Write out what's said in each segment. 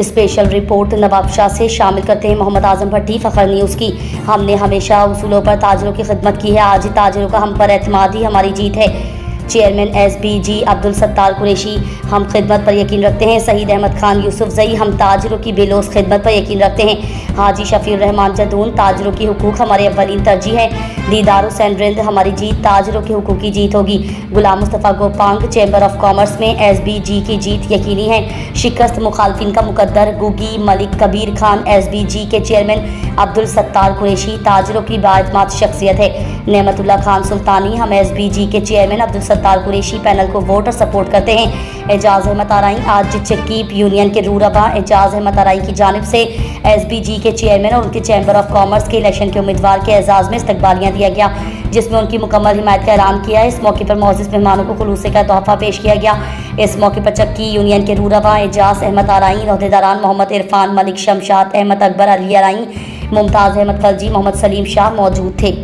Special report Nawabshah से शामिल करते हैं मोहम्मद आजम भट्टी फ़खर न्यूज़ की। हमने हमेशा उसूलों पर ताजरों की खिदमत की है, आज ताजरों का हम पर एतमाद ही हमारी जीत है। चेयरमैन SBG अब्दुल सत्तार कुरैशी, हम खिदमत पर यकीन रखते हैं। शहीद अहमद खान यूसुफजई, हम ताजरों की बेलोस खिदमत पर यकीन रखते हैं। हाजी शफीउर रहमान जदून, ताजरों की हुकूक हमारे अव्वलीन तरजीह है। दीदार हुसैन रिंद, हमारी जीत ताजरों के हुकूक की जीत होगी। Ghulam Mustafa Gopang, chamber of commerce में SBG की जीत यकीनी है। शिकस्त मुखालफिन का मुकद्दर गुगी मलिक कबीर खान, SBG के चेयरमैन अब्दुल सत्तार कुरैशी ताजरों की बाएतमाद शख्सियत है। नेमतुल्लाह खान सुल्तानी, हम SBG के चेयरमैन अब्दुल सत्तार कुरैशी पैनल को वोट और सपोर्ट करते हैं। एजाज अहमद आराई, आज चकीप यूनियन के रूरबा एजाज अहमद आराई की जानिब से SBG के चेयरमैन और उनके चैम्बर ऑफ कॉमर्स के इलेक्शन के उम्मीदवार के एजाज़ में इस्तकबालियाँ दिया गया, जिसमें उनकी मुकम्मल हिमायत का ऐलान किया है। इस मौके पर मौजूद मेहमानों को खुलूसे का तोहफा पेश किया गया। इस मौके पर चक्की यूनियन के रूरबा एजाज अहमद आराई, रहदेदारान मोहम्मद इरफान मलिक, शमशाद अहमद अकबर अली आराई, मुमताज़ अहमद खलजी, मोहम्मद सलीम शाह मौजूद थे।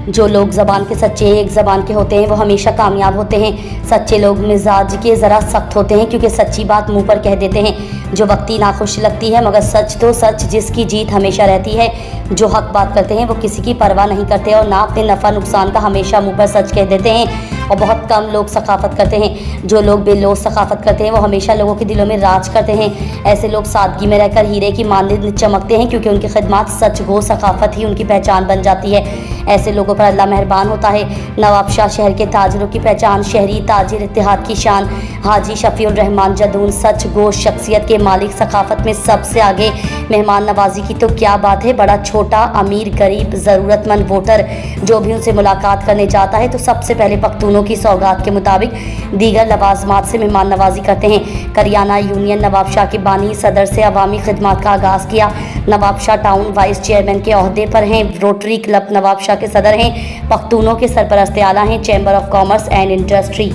जो लोग ज़बान के सच्चे एक ज़बान के होते हैं वो हमेशा कामयाब होते हैं। सच्चे लोग मिजाज के ज़रा सख्त होते हैं क्योंकि सच्ची बात मुंह पर कह देते हैं जो वक्ती नाखुश लगती है, मगर सच तो सच जिसकी जीत हमेशा रहती है। जो हक बात करते हैं वो किसी की परवाह नहीं करते और ना अपने नफ़ा नुकसान का हमेशा मुंह पर सच कह देते हैं। और बहुत कम लोग सखाफत करते हैं। जो लोग बेलोस सखाफत करते हैं वो हमेशा लोगों के दिलों में राज करते हैं। ऐसे लोग सादगी में रहकर हीरे की मानद चमकते हैं क्योंकि उनकी खिदमत सच गो सखाफत ही उनकी पहचान बन जाती है। ऐसे लोगों पर अल्लाह मेहरबान होता है। नवाबशाह शहर के ताजरों की पहचान, शहरी ताजिर इत्तेहाद की शान, हाजी शफीउर रहमान जदून, सच गो शख्सियत के मालिक, सखाफत में सबसे आगे, मेहमान नवाजी की तो क्या बात है। बड़ा छोटा, अमीर, गरीब, ज़रूरतमंद वोटर जो भी उनसे मुलाकात करने जाता है तो सबसे पहले पख्तूनों की सौगात के मुताबिक दीगर लवाजमात से मेहमान नवाजी करते हैं। करियाना यूनियन नवाबशाह के बानी सदर से अवामी खिदमत का आगाज़ किया। नवाबशाह टाउन वाइस चेयरमैन के ओहदे पर हैं। रोटरी क्लब नवाबशाह के सदर हैं। पख्तूनों के सरपरस्त आला हैं। Chamber of commerce and industry